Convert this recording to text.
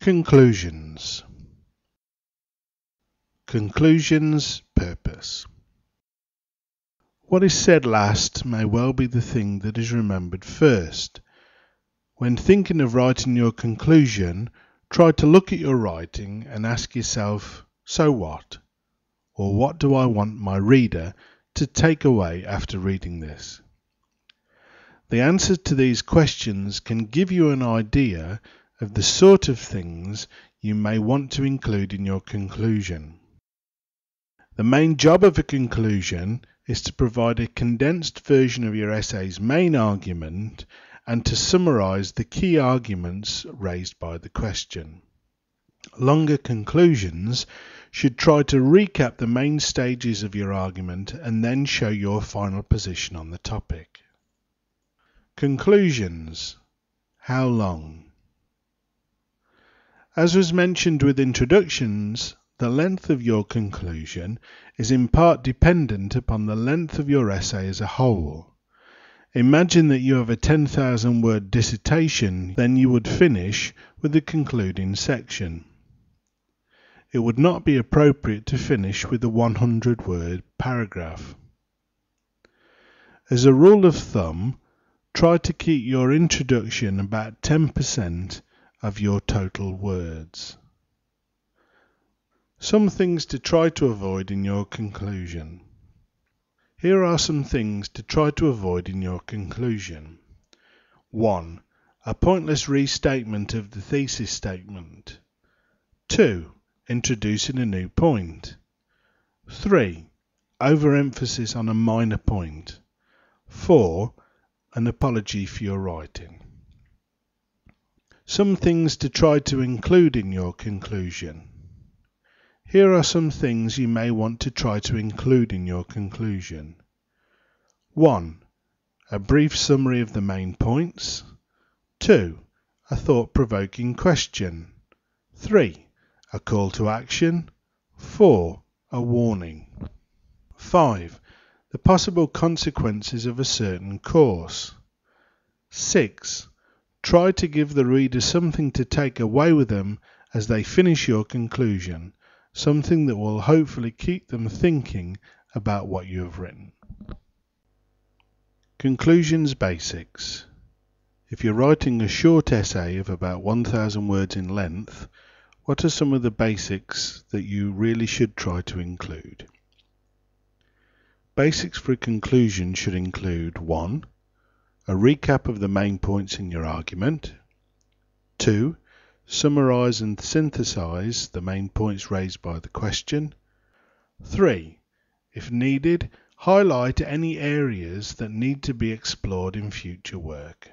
Conclusions. Conclusions, purpose. What is said last may well be the thing that is remembered first. When thinking of writing your conclusion, try to look at your writing and ask yourself, so what? Or what do I want my reader to take away after reading this? The answers to these questions can give you an idea of the sort of things you may want to include in your conclusion. The main job of a conclusion is to provide a condensed version of your essay's main argument and to summarize the key arguments raised by the question. Longer conclusions should try to recap the main stages of your argument and then show your final position on the topic. Conclusions. How long? As was mentioned with introductions, the length of your conclusion is in part dependent upon the length of your essay as a whole. Imagine that you have a 10,000 word dissertation, then you would finish with the concluding section. It would not be appropriate to finish with a 100 word paragraph. As a rule of thumb, try to keep your introduction about 10% of your total words. Some things to try to avoid in your conclusion. Here are some things to try to avoid in your conclusion. 1. A pointless restatement of the thesis statement. 2. Introducing a new point. 3. Overemphasis on a minor point. 4. An apology for your writing. Some things to try to include in your conclusion. Here are some things you may want to try to include in your conclusion. 1. A brief summary of the main points. 2. A thought-provoking question. 3. A call to action. 4. A warning. 5. The possible consequences of a certain course. 6. Try to give the reader something to take away with them as they finish your conclusion, something that will hopefully keep them thinking about what you have written. Conclusions basics. If you're writing a short essay of about 1,000 words in length, what are some of the basics that you really should try to include? Basics for a conclusion should include 1. A recap of the main points in your argument. 2. Summarize and synthesize the main points raised by the question. 3. If needed, highlight any areas that need to be explored in future work.